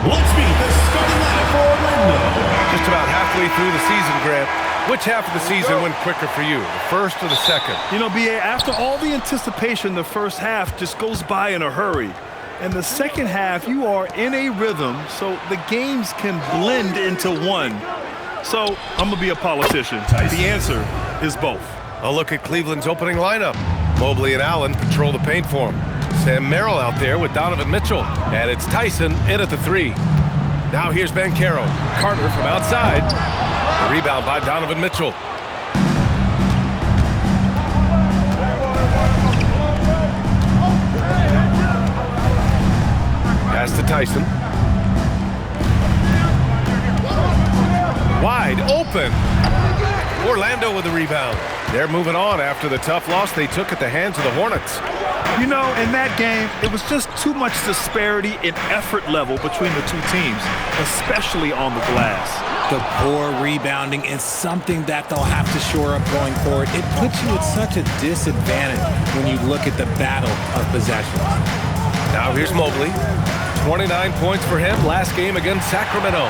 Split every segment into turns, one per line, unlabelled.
Let's meet the starting lineup for Orlando.
Just about halfway through the season, Grant. Which half of the season went quicker for you, the first or the second?
You know, B.A., after all the anticipation, the first half just goes by in a hurry. And the second half, you are in a rhythm, so the games can blend into one. So, I'm going to be a politician. The answer is both.
A look at Cleveland's opening lineup. Mobley and Allen patrol the paint for him. Sam Merrill out there with Donovan Mitchell. And it's Tyson in at the 3. Now here's Banchero. Carter from outside. The rebound by Donovan Mitchell. Pass to Tyson. Wide open. Orlando with the rebound. They're moving on after the tough loss they took at the hands of the Hornets.
You know, in that game, it was just too much disparity in effort level between the two teams, especially on the glass.
The poor rebounding is something that they'll have to shore up going forward. It puts you at such a disadvantage when you look at the battle of possessions.
Now here's Mobley. 29 points for him last game against Sacramento.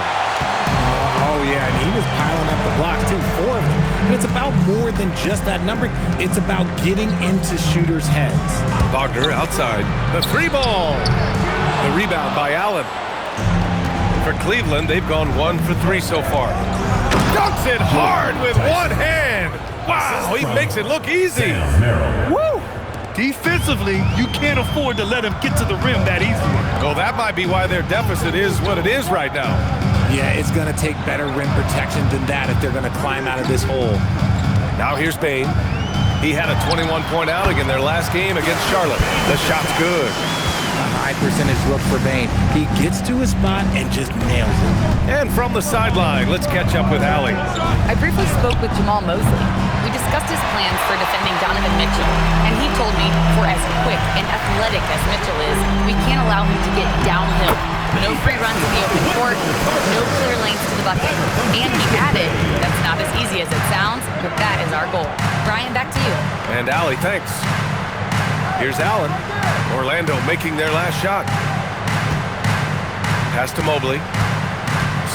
Oh, yeah, and he was piling up the blocks, too, 4 of them. But it's about more than just that number. It's about getting into shooters' heads.
Wagner outside. The 3 ball. The rebound by Allen. For Cleveland, they've gone 1 for 3 so far. Dunks it hard with one hand. Wow, he makes it look easy.
Woo! Defensively, you can't afford to let him get to the rim that easily.
Well, that might be why their deficit is what it is right now.
Yeah, it's going to take better rim protection than that if they're going to climb out of this hole.
Now here's Bane. He had a 21-point outing in their last game against Charlotte. The shot's good.
A high percentage look for Bane. He gets to his spot and just nails it.
And from the sideline, let's catch up with Allie.
I briefly spoke with Jamal Mosley. We discussed his plans for defending Donovan Mitchell, and he told me for as quick and athletic as Mitchell is, we can't allow him to get downhill. No free runs in the open court, no clear lanes to the bucket. And he added, that's not as easy as it sounds, but that is our goal. Brian, back to you.
And Allie, thanks. Here's Allen. Orlando making their last shot. Pass to Mobley.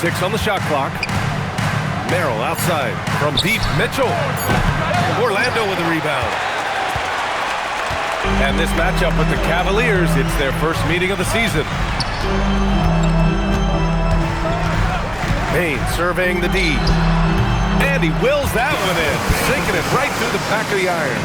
6 on the shot clock. Merrill outside from deep. Mitchell. Orlando with the rebound. And this matchup with the Cavaliers, it's their first meeting of the season. Payne surveying the D. And he wills that one in, sinking it right through the back of the iron.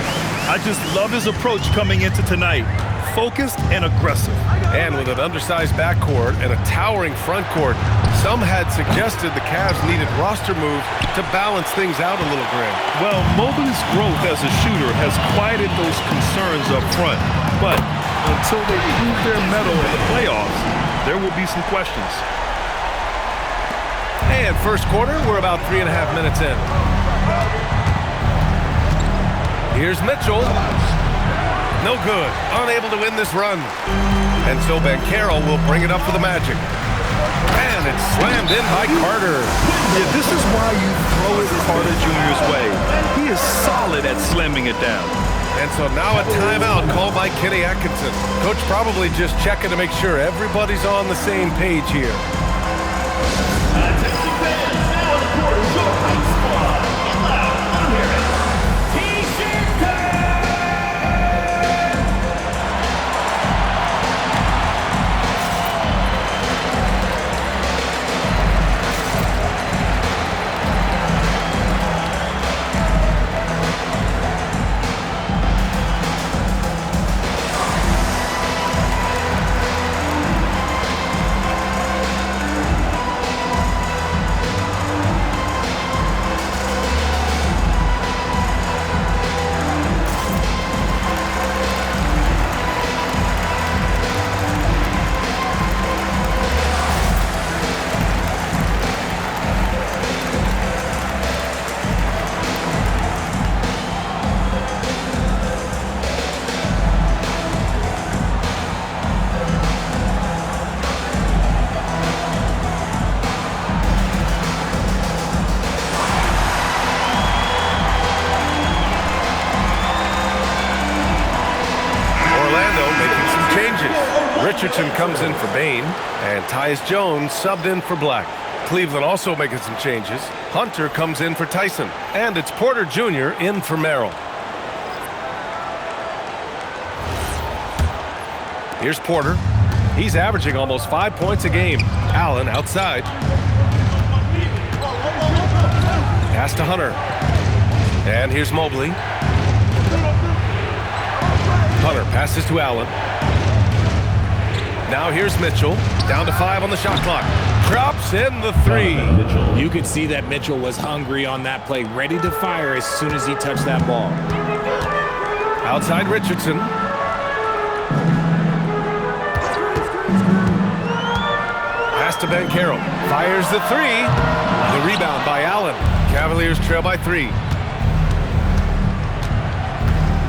I just love his approach coming into tonight. Focused and aggressive.
And with an undersized backcourt and a towering front court, some had suggested the Cavs needed roster moves to balance things out a little, Grant.
Well, Mobley's growth as a shooter has quieted those concerns up front. But until they prove their mettle in the playoffs, there will be some questions.
And first quarter, we're about 3.5 minutes in. Here's Mitchell. No good. Unable to win this run. And so Banchero will bring it up for the Magic. And it's slammed in by Carter.
Yeah, this is why you throw it Carter Jr.'s way. He is solid at slamming it down.
And so now a timeout called by Kenny Atkinson. Coach probably just checking to make sure everybody's on the same page here. Richardson comes in for Bain, and Tyus Jones subbed in for Black. Cleveland also making some changes. Hunter comes in for Tyson, and it's Porter Jr. in for Merrill. Here's Porter. He's averaging almost 5 points a game. Allen outside. Pass to Hunter. And here's Mobley. Hunter passes to Allen. Now here's Mitchell. Down to 5 on the shot clock. Drops in the 3.
You could see that Mitchell was hungry on that play, ready to fire as soon as he touched that ball.
Outside Richardson. Pass to Banchero. Fires the 3. The rebound by Allen. Cavaliers trail by 3.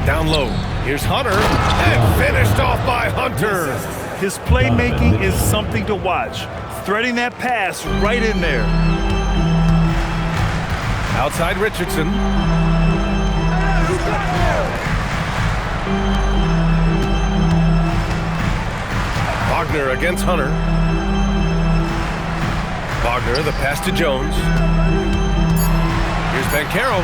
Down low. Here's Hunter. And finished off by Hunter.
His playmaking is something to watch. Threading that pass right in there.
Outside Richardson. Wagner against Hunter. Wagner, the pass to Jones. Here's Banchero.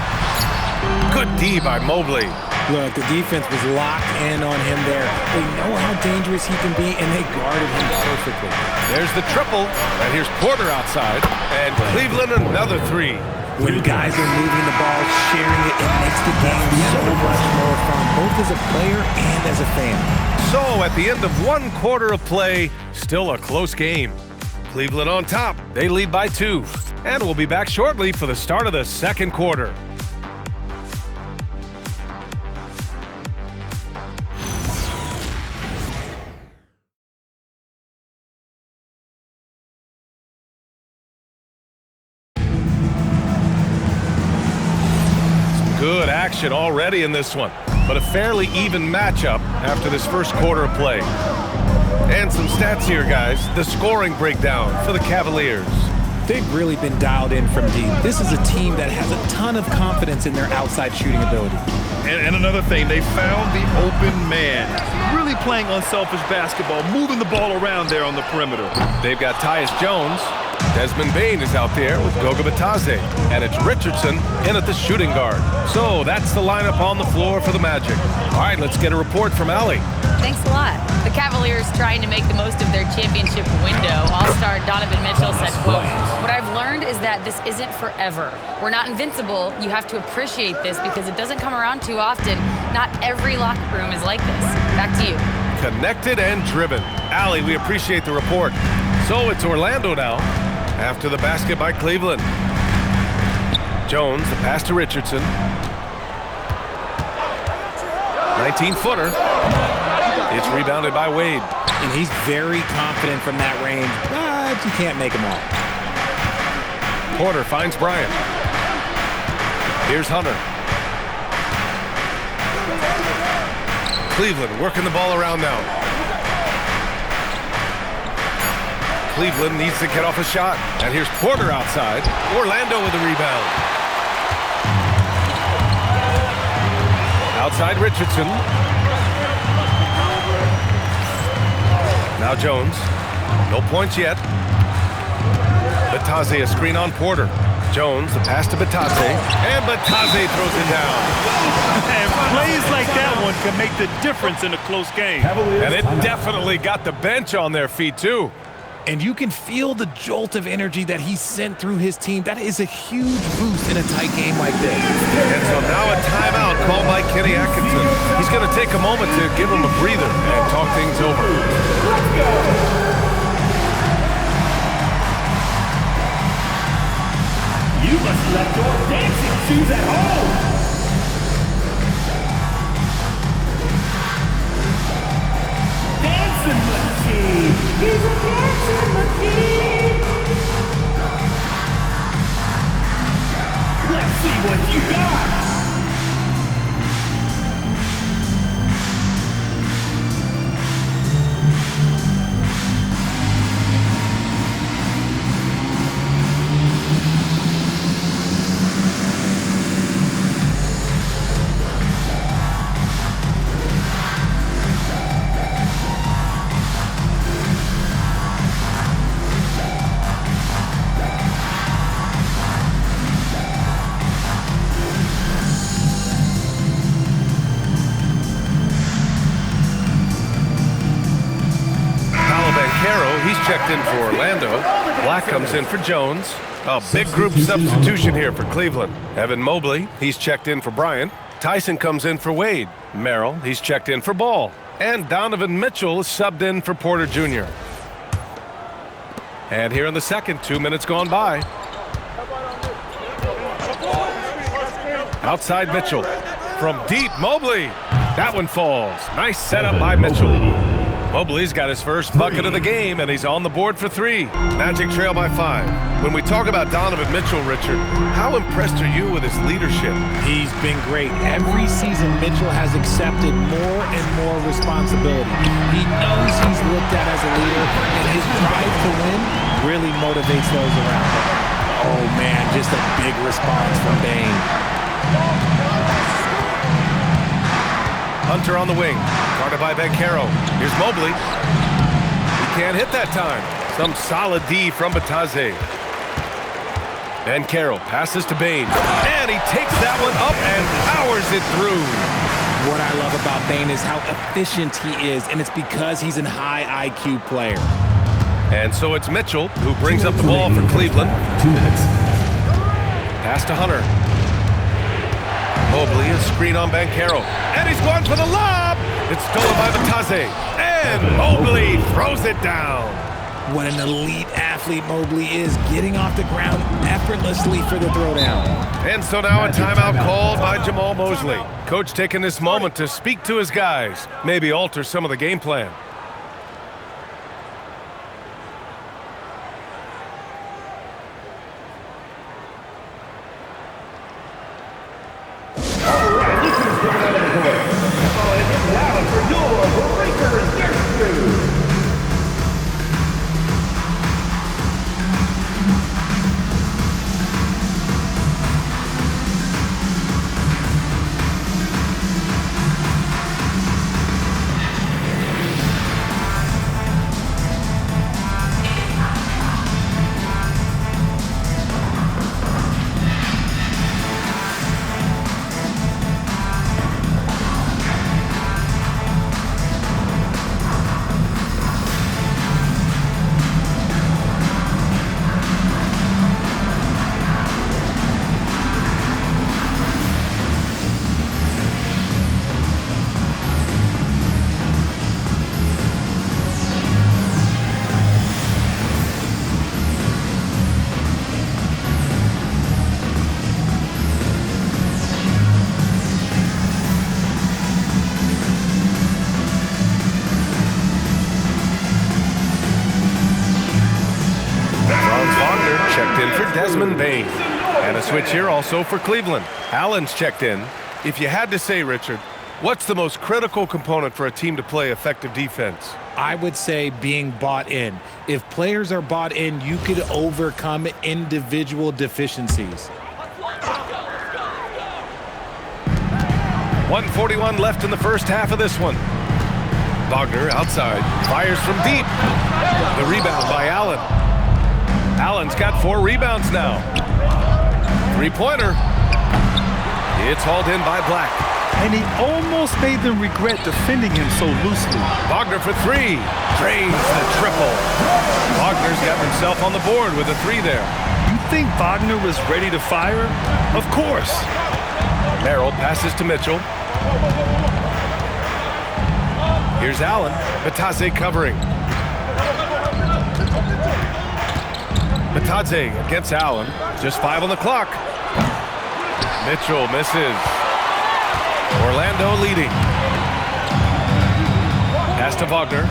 Good D by Mobley.
Look, the defense was locked in on him there. They know how dangerous he can be, and they guarded him perfectly.
There's the triple, and here's Porter outside, and Cleveland another 3.
When guys are moving the ball, sharing it, it makes the game so much more fun, both as a player and as a fan.
So at the end of 1 quarter of play, still a close game. Cleveland on top, they lead by 2. And we'll be back shortly for the start of the second quarter. Good action already in this one, but a fairly even matchup after this first quarter of play. And some stats here, guys. The scoring breakdown for the Cavaliers.
They've really been dialed in from deep. This is a team that has a ton of confidence in their outside shooting ability.
And another thing, they found the open man. Really playing unselfish basketball, moving the ball around there on the perimeter.
They've got Tyus Jones. Desmond Bain is out there with Goga Bitadze, and it's Richardson in at the shooting guard. So that's the lineup on the floor for the Magic. All right, let's get a report from Allie.
Thanks a lot. The Cavaliers trying to make the most of their championship window. All-star Donovan Mitchell said, quote, "What I've learned is that this isn't forever. We're not invincible. You have to appreciate this because it doesn't come around too often. Not every locker room is like this." Back to you.
Connected and driven. Allie, we appreciate the report. So it's Orlando now after the basket by Cleveland. Jones, the pass to Richardson. 19-footer. It's rebounded by Wade.
And he's very confident from that range, but you can't make him all.
Porter finds Bryant. Here's Hunter. Cleveland working the ball around now. Cleveland needs to get off a shot. And here's Porter outside. Orlando with the rebound. Outside Richardson. Now Jones. No points yet. Bitadze, a screen on Porter. Jones, the pass to Bitadze. And Bitadze throws it down.
And plays like that one can make the difference in a close game.
And it definitely got the bench on their feet, too.
And you can feel the jolt of energy that he sent through his team. That is a huge boost in a tight game like this.
And so now a timeout called by Kenny Atkinson. He's going to take a moment to give him a breather and talk things over.
You must let your dancing shoes at home. Dancing machine. He's a dancing machine. Let's see what you got.
he's checked in for Orlando. Black comes in for Jones. A big group substitution here for Cleveland. Evan Mobley, he's checked in for Bryant. Tyson comes in for Wade. Merrill, he's checked in for Ball. And Donovan Mitchell is subbed in for Porter Jr. And here in the second, 2 minutes gone by. Outside Mitchell. From deep, Mobley. That one falls. Nice setup by Mitchell. Mobley's got his first bucket of the game, and he's on the board for 3. Magic trail by 5. When we talk about Donovan Mitchell, Richard, how impressed are you with his leadership?
He's been great. Every season, Mitchell has accepted more and more responsibility. He knows he's looked at as a leader, and his drive to win really motivates those around him. Oh, man, just a big response from Bane.
Hunter on the wing, guarded by Banchero. Here's Mobley. He can't hit that time. Some solid D from Batadze. Banchero passes to Bane, and he takes that one up and powers it through.
What I love about Bane is how efficient he is, and it's because he's a high IQ player.
And so it's Mitchell who brings up the ball for Cleveland.
2 minutes.
Pass to Hunter. Mobley is screen on Banchero. And he's going for the lob. It's stolen by Batadze. And Mobley throws it down.
What an elite athlete Mobley is, getting off the ground effortlessly for the throwdown.
And so now a timeout called by Jamal Mosley. Coach taking this moment to speak to his guys, maybe alter some of the game plan. Desmond Bane. And a switch here also for Cleveland. Allen's checked in. If you had to say, Richard, what's the most critical component for a team to play effective defense?
I would say being bought in. If players are bought in, you could overcome individual deficiencies.
1:41 left in the first half of this one. Wagner outside, fires from deep. The rebound by Allen. Allen's got 4 rebounds now. 3-pointer. It's hauled in by Black.
And he almost made them regret defending him so loosely.
Wagner for 3. Drains the triple. Wagner's got himself on the board with a 3 there.
You think Wagner was ready to fire? Of course.
Merrill passes to Mitchell. Here's Allen. Batadze covering. Batadze against Allen. Just 5 on the clock. Mitchell misses. Orlando leading. Pass to Wagner.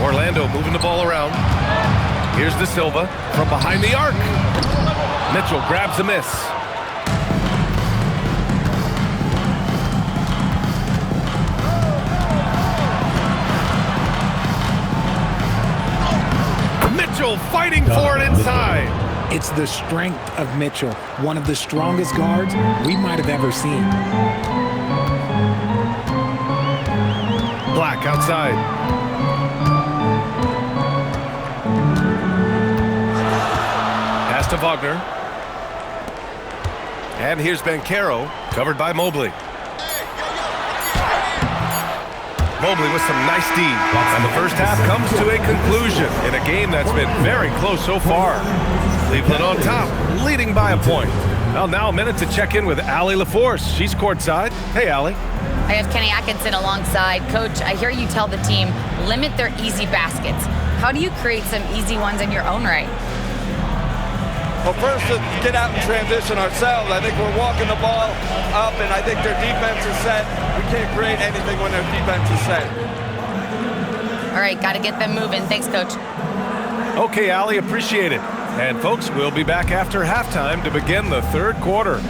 Orlando moving the ball around. Here's De Silva from behind the arc. Mitchell grabs a miss. Mitchell fighting for it inside.
It's the strength of Mitchell, one of the strongest guards we might have ever seen.
Black outside. Pass to Wagner. And here's Banchero, covered by Mobley. Mobley with some nice D. And the first half comes to a conclusion in a game that's been very close so far. Cleveland on top, leading by a point. Well, now a minute to check in with Allie LaForce. She's courtside. Hey, Allie.
I have Kenny Atkinson alongside. Coach, I hear you tell the team, limit their easy baskets. How do you create some easy ones in your own right?
Well, first, to get out and transition ourselves. I think we're walking the ball up, and I think their defense is set. We can't create anything when their defense is set.
All right, got to get them moving. Thanks, Coach.
Okay, Allie, appreciate it. And folks, we'll be back after halftime to begin the third quarter.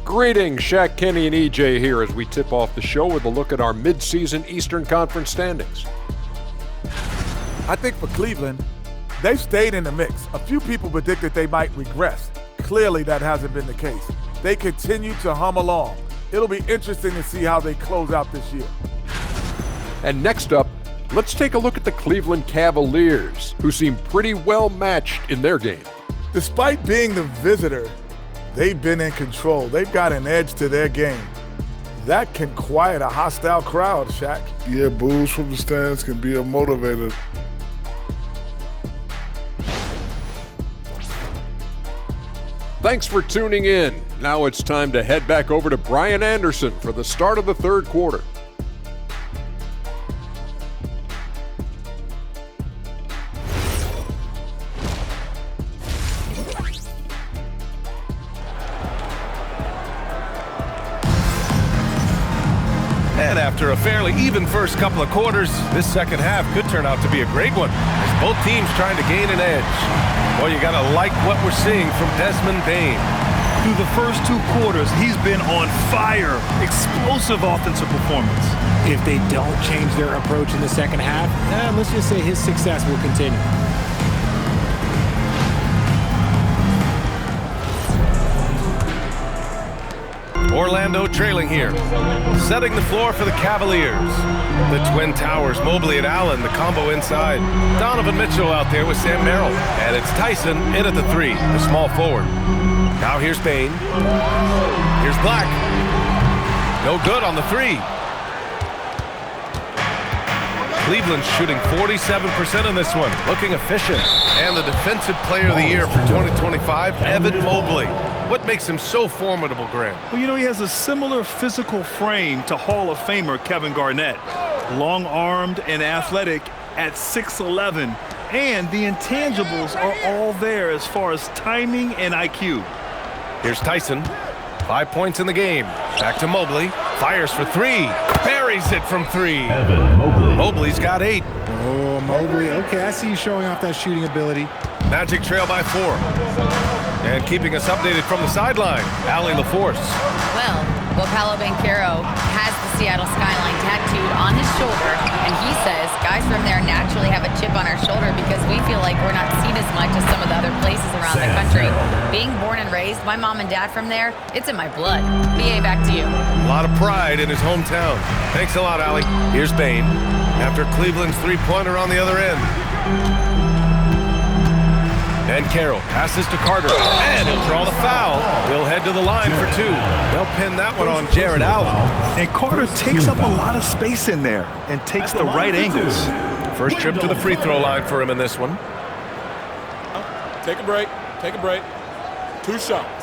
Greetings, Shaq, Kenny, and EJ here as we tip off the show with a look at our mid-season Eastern Conference standings.
I think for Cleveland, they've stayed in the mix. A few people predicted they might regress. Clearly, that hasn't been the case. They continue to hum along. It'll be interesting to see how they close out this year.
And next up, let's take a look at the Cleveland Cavaliers, who seem pretty well matched in their game.
Despite being the visitor, they've been in control. They've got an edge to their game. That can quiet a hostile crowd, Shaq.
Yeah, boos from the stands can be a motivator.
Thanks for tuning in. Now it's time to head back over to Brian Anderson for the start of the third quarter.
And after a fairly even first couple of quarters, this second half could turn out to be a great one as both teams trying to gain an edge. Well, you gotta like what we're seeing from Desmond Bane.
Through the first two quarters, he's been on fire. Explosive offensive performance.
If they don't change their approach in the second half, let's just say his success will continue.
Orlando trailing here, setting the floor for the Cavaliers. The Twin Towers, Mobley and Allen, the combo inside. Donovan Mitchell out there with Sam Merrill. And it's Tyson in at the three, the small forward. Now here's Bane. Here's Black. No good on the three. Cleveland's shooting 47% in this one, looking efficient. And the Defensive Player of the Year for 2025, Evan Mobley. What makes him so formidable, Graham?
Well, you know, he has a similar physical frame to Hall of Famer Kevin Garnett. Long-armed and athletic at 6'11", and the intangibles are all there as far as timing and IQ.
Here's Tyson. 5 points in the game. Back to Mobley. Fires for three. Buries it from three.
Evan Mobley.
Mobley's got 8.
Oh, Mobley. Okay, I see you showing off that shooting ability.
Magic trail by 4. And keeping us updated from the sideline, Allie LaForce.
Well, Paolo Banchero has the Seattle skyline tattooed on his shoulder, and he says guys from there naturally have a chip on our shoulder because we feel like we're not seen as much as some of the other places around the country. Being born and raised, my mom and dad from there, it's in my blood. BA, back to you.
A lot of pride in his hometown. Thanks a lot, Allie. Here's Bane. After Cleveland's three-pointer on the other end. And Carroll passes to Carter, and he'll draw the foul. He'll head to the line for 2. They'll pin that one on Jared Allen.
And Carter takes up a lot of space in there and takes the right angles.
First trip to the free throw line for him in this one.
Take a break. Take a break. 2 shots.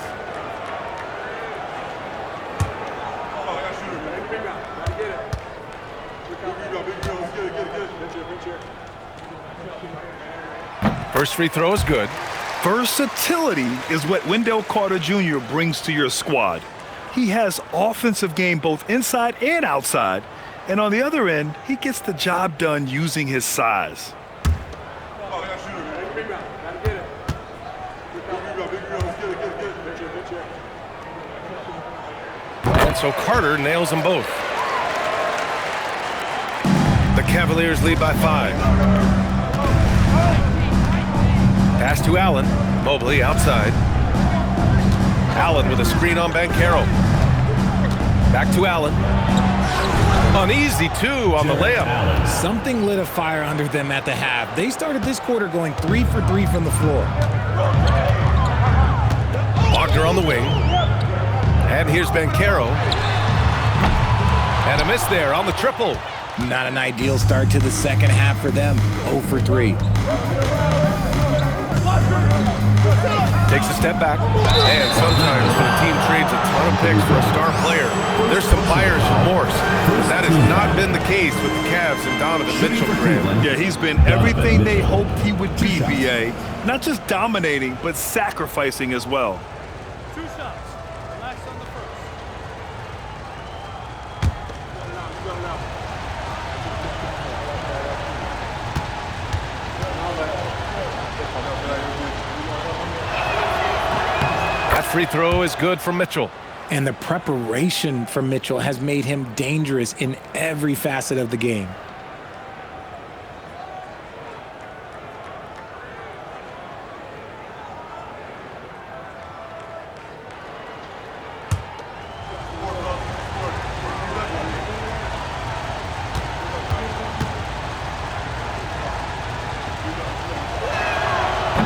First free throw is good.
Versatility is what Wendell Carter Jr. brings to your squad. He has offensive game both inside and outside, and on the other end, he gets the job done using his size.
And so Carter nails them both. The Cavaliers lead by 5. Pass to Allen. Mobley outside. Allen with a screen on Banchero. Back to Allen. An easy 2 on the layup.
Something lit a fire under them at the half. They started this quarter going 3 for 3 from the floor.
Wagner on the wing. And here's Banchero. And a miss there on the triple.
Not an ideal start to the second half for them. 0 for 3.
Takes a step back. And sometimes when a team trades a ton of picks for a star player, there's some buyer's remorse. That has not been the case with the Cavs and Donovan Mitchell, Graham.
Yeah, he's been everything they hoped he would be, B.A. Not just dominating, but sacrificing as well.
2 shots. Relax on the first.
That free throw is good for Mitchell.
And the preparation for Mitchell has made him dangerous in every facet of the game.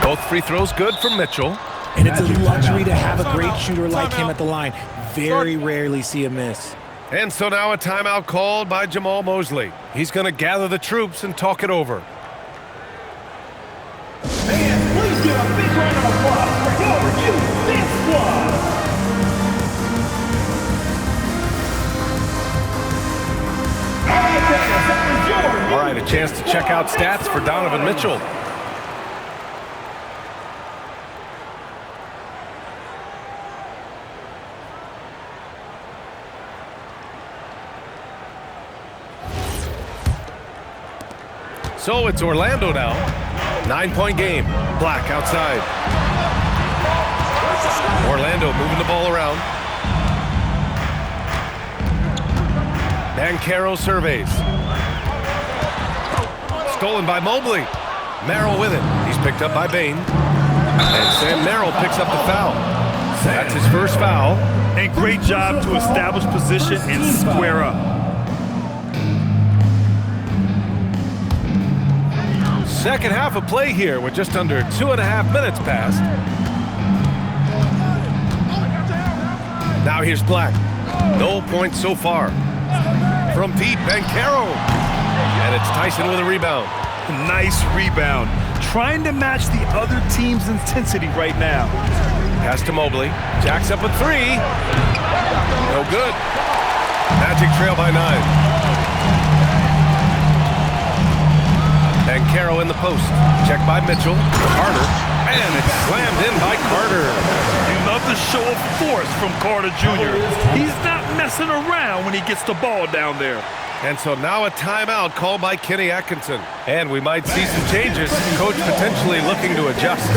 Both free throws good for Mitchell.
And it's a luxury to have a great shooter like him at the line. Very rarely see a miss.
And so now a timeout called by Jamal Mosley. He's going to gather the troops and talk it over.
And please give a big round of applause for your defense squad.
All right, a chance to check out stats for Donovan Mitchell. So it's Orlando now. 9-point game. Black outside. Orlando moving the ball around. Banchero surveys. Stolen by Mobley. Merrill with it. He's picked up by Bane. And Sam Merrill picks up the foul. That's his first foul.
And great job to establish position and square up.
Second half of play here with just under 2.5 minutes passed. Now here's Black. No points so far. From deep, Banchero. And it's Tyson with a rebound.
Nice rebound. Trying to match the other team's intensity right now.
Pass to Mobley. Jacks up a 3. No good. Magic trail by 9. Banchero in the post. Check by Mitchell. Carter. And it's slammed in by Carter.
You love the show of force from Carter Jr. He's not messing around when he gets the ball down there.
And so now a timeout called by Kenny Atkinson. And we might see some changes. Coach potentially looking to adjust.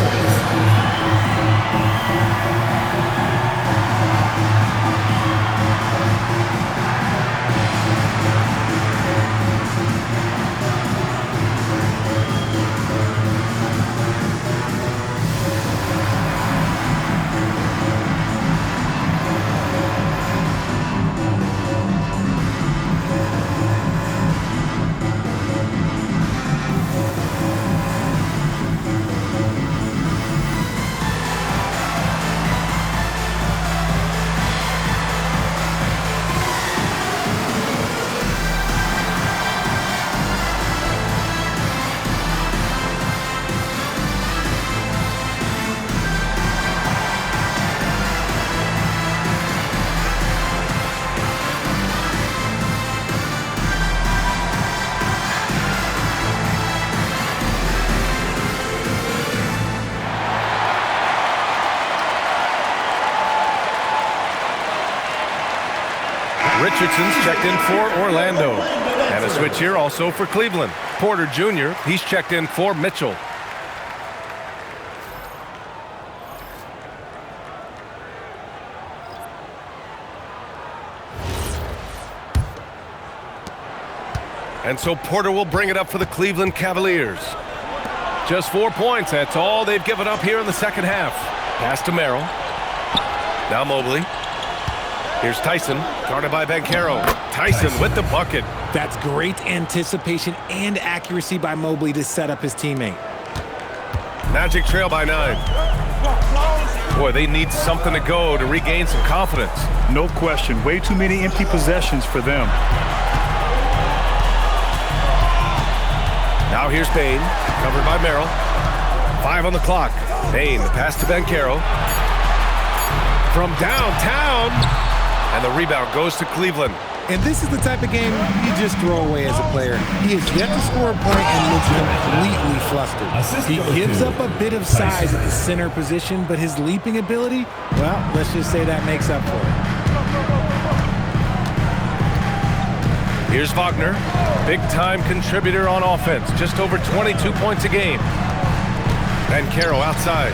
Richardson's checked in for Orlando. And a switch here also for Cleveland. Porter Jr., he's checked in for Mitchell. And so Porter will bring it up for the Cleveland Cavaliers. Just 4 points. That's all they've given up here in the second half. Pass to Merrill. Now Mobley. Here's Tyson, guarded by Banchero. Tyson with the bucket.
That's great anticipation and accuracy by Mobley to set up his teammate.
Magic trail by 9. Boy, they need something to go to regain some confidence.
No question. Way too many empty possessions for them.
Now here's Payne, covered by Merrill. 5 on the clock. Payne, the pass to Banchero. From downtown. And the rebound goes to Cleveland.
And this is the type of game you just throw away as a player. He has yet to score a point and looks completely flustered. He gives up a bit of size at the center position, but his leaping ability, well, let's just say that makes up for it.
Here's Wagner, big-time contributor on offense, just over 22 points a game. Banchero outside.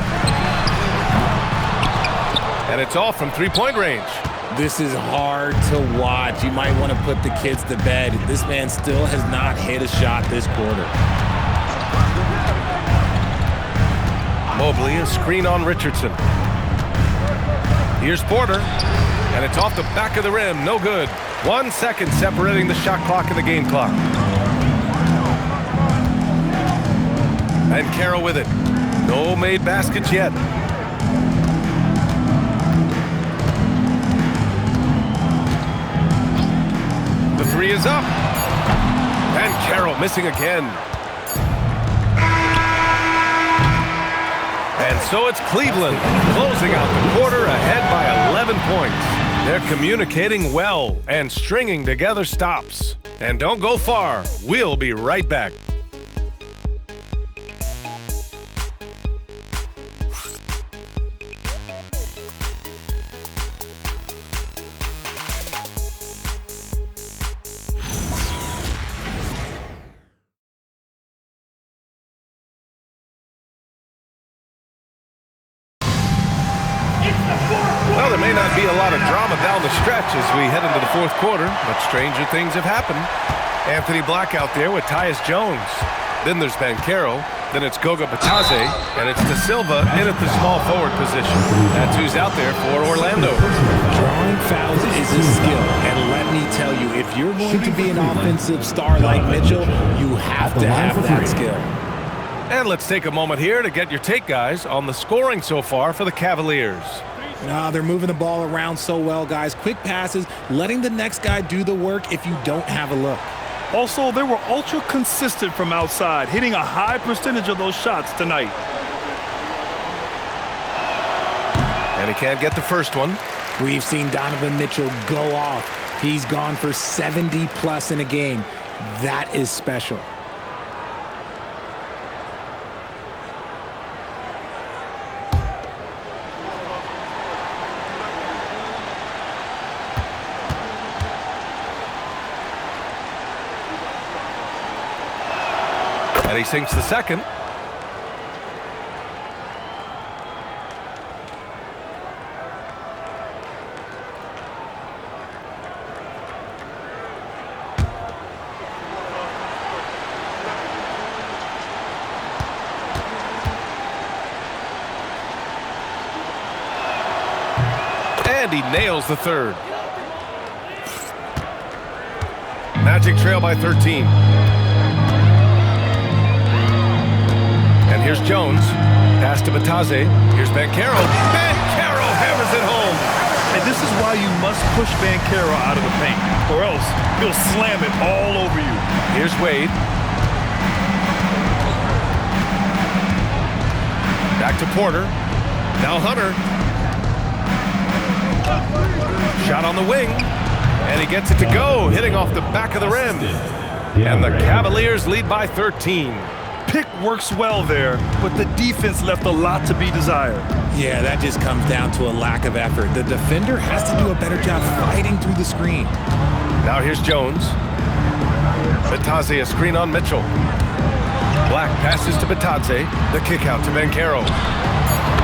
And it's off from three-point range.
This is hard to watch. You might want to put the kids to bed. This man still has not hit a shot this quarter.
Mobley, a screen on Richardson. Here's Porter, and it's off the back of the rim. No good. 1 second separating the shot clock and the game clock. And Banchero with it. No made baskets yet. The three is up. And Banchero missing again. And so it's Cleveland closing out the quarter ahead by 11 points. They're communicating well and stringing together stops. And don't go far. We'll be right back. Well, there may not be a lot of drama down the stretch as we head into the fourth quarter, but stranger things have happened. Anthony Black out there with Tyus Jones. Then there's Banchero. Then it's Goga Bitadze. And it's De Silva in at the small forward position. That's who's out there for Orlando.
Drawing fouls is a skill, and let me tell you, if you're going to be an offensive star like Mitchell, you have to have that skill.
And let's take a moment here to get your take, guys, on the scoring so far for the Cavaliers.
They're moving the ball around so well, guys. Quick passes, letting the next guy do the work if you don't have a look.
Also, they were ultra consistent from outside, hitting a high percentage of those shots tonight.
And he can't get the first one.
We've seen Donovan Mitchell go off. He's gone for 70+ in a game. That is special.
And he sinks the second. And he nails the third. Magic trail by 13. And here's Jones. Pass to Bitadze. Here's Banchero. Banchero hammers it home.
And this is why you must push Banchero out of the paint, or else he'll slam it all over you.
Here's Wade. Back to Porter. Now Hunter. Shot on the wing. And he gets it to go, hitting off the back of the rim. And the Cavaliers lead by 13.
Pick works well there, but the defense left a lot to be desired.
Yeah, that just comes down to a lack of effort. The defender has to do a better job fighting through the screen.
Now here's Jones. Bitadze, a screen on Mitchell. Black passes to Bitadze. The kick out to Banchero.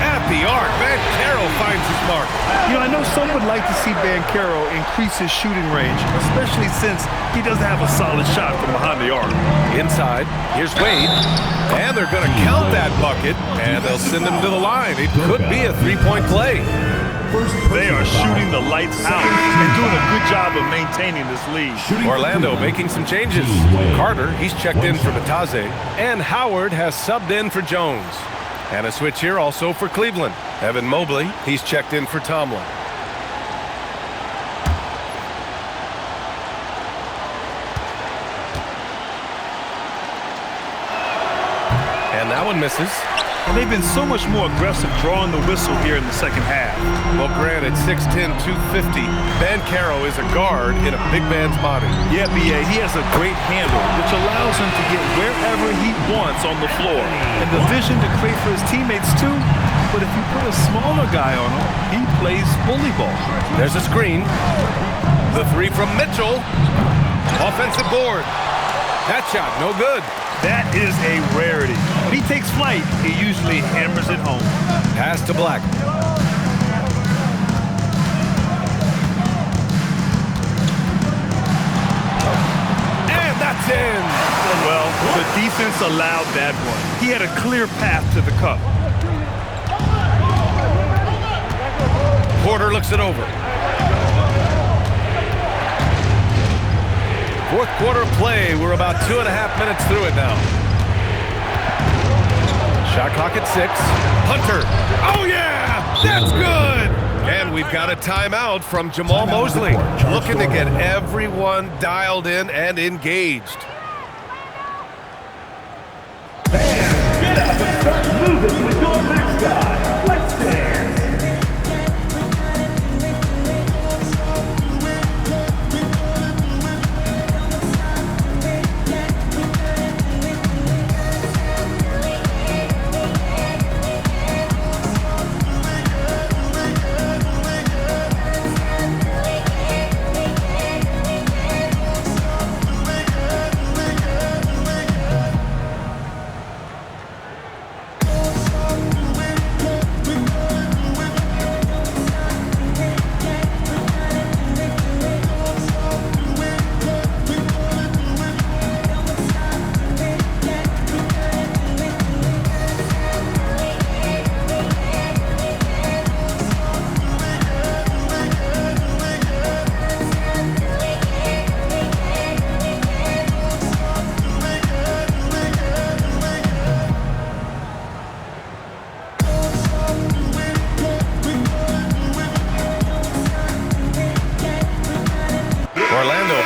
At the arc, Banchero finds his mark.
You know, I know some would like to see Banchero increase his shooting range, especially since he doesn't have a solid shot from behind the arc.
Inside, here's Wade. And they're going to count that bucket, and they'll send him to the line. It could be a three-point play.
They are shooting the lights out and doing a good job of maintaining this lead.
Orlando making some changes. Carter, he's checked in for Bataze, and Howard has subbed in for Jones. And a switch here also for Cleveland. Evan Mobley, he's checked in for Tomlin. And that one misses.
And they've been so much more aggressive drawing the whistle here in the second half.
Well, granted, 6'10", 250, Banchero is a guard in a big man's body.
Yeah, B.A., he has a great handle, which allows him to get wherever he wants on the floor. And the vision to create for his teammates, too. But if you put a smaller guy on him, he plays bully ball.
There's a screen. The three from Mitchell. Offensive board. That shot, no good.
That is a rarity. When he takes flight, he usually hammers it home.
Pass to Black. And that's in.
Well, the defense allowed that one. He had a clear path to the cup.
Porter looks it over. Fourth quarter play. We're about 2.5 minutes through it now. Shot clock at 6. Hunter. Oh, yeah! That's good! And we've got a timeout from Jamal Mosley. Looking to get everyone dialed in and engaged.
Get up and start moving with your mascot. Let's dance.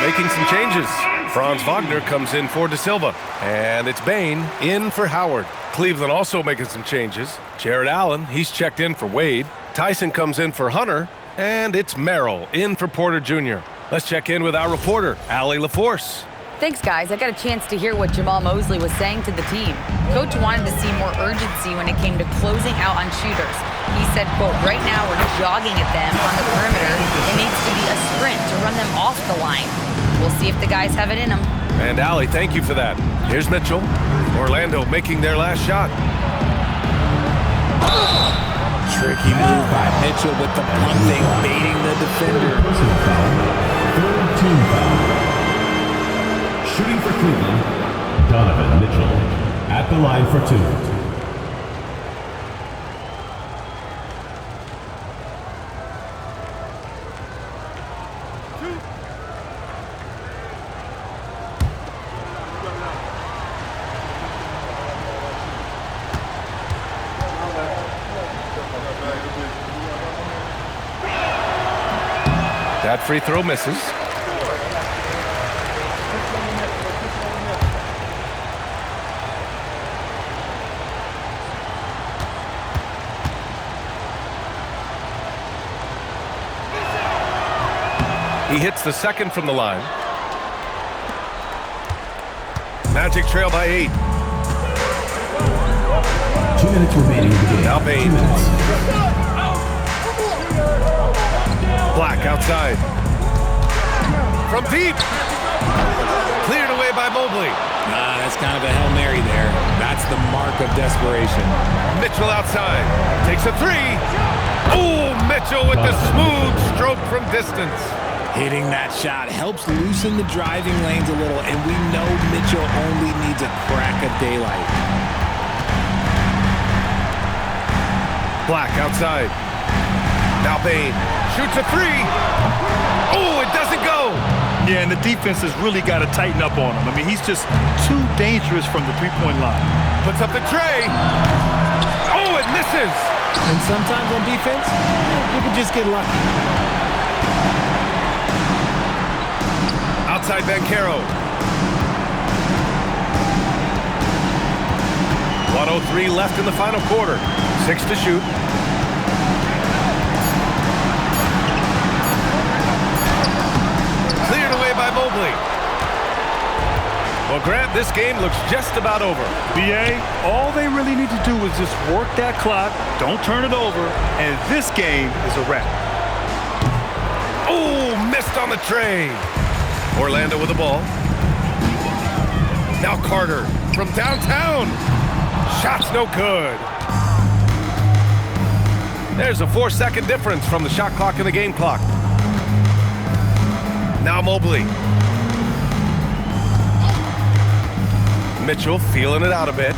Making some changes. Franz Wagner comes in for De Silva. And it's Bane in for Howard. Cleveland also making some changes. Jared Allen, he's checked in for Wade. Tyson comes in for Hunter. And it's Merrill in for Porter Jr. Let's check in with our reporter, Allie LaForce.
Thanks, guys. I got a chance to hear what Jamal Mosley was saying to the team. Coach wanted to see more urgency when it came to closing out on shooters. He said, quote, right now we're jogging at them on the perimeter. It needs to be a sprint to run them off the line. We'll see if the guys have it in them.
And Allie, thank you for that. Here's Mitchell. Orlando making their last shot.
Tricky move by Mitchell with the punting, baiting the defender.
Third team foul. Shooting for Cleveland, Donovan Mitchell at the line for 2.
That free throw misses. He hits the second from the line. Magic trail by 8.
2 minutes remaining in the game.
Now Bane.
2 minutes.
Black outside. From deep. Cleared away by Mobley.
That's kind of a Hail Mary there. That's the mark of desperation.
Mitchell outside. Takes a 3. Oh, Mitchell with the smooth stroke from distance.
Hitting that shot helps loosen the driving lanes a little, and we know Mitchell only needs a crack of daylight.
Black outside. Now Bane shoots a three. Oh, it doesn't go.
Yeah, and the defense has really got to tighten up on him. I mean, he's just too dangerous from the three-point line.
Puts up the tray. Oh, it misses.
And sometimes on defense, you can just get lucky.
Outside Banchero. 1:03 left in the final quarter. 6 to shoot. Cleared away by Mobley. Well, Grant, this game looks just about over.
BA, all they really need to do is just work that clock, don't turn it over, and this game is a wrap.
Oh, missed on the tray. Orlando with the ball. Now Carter from downtown. Shot's no good. There's a 4-second difference from the shot clock and the game clock. Now Mobley. Mitchell feeling it out a bit.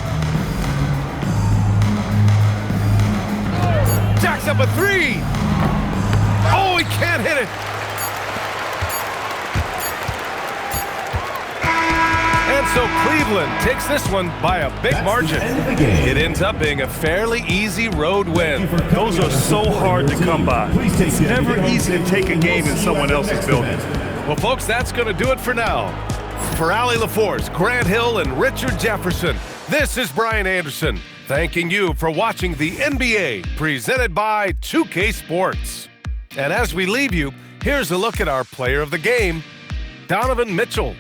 Jacks up a three. Oh, he can't hit it. And so Cleveland takes this one by a big margin. It ends up being a fairly easy road win.
Those are so hard to come by. It's never easy to take a game in someone else's building.
Well, folks, that's going to do it for now. For Allie LaForce, Grant Hill, and Richard Jefferson, this is Brian Anderson, thanking you for watching the NBA, presented by 2K Sports. And as we leave you, here's a look at our player of the game, Donovan Mitchell.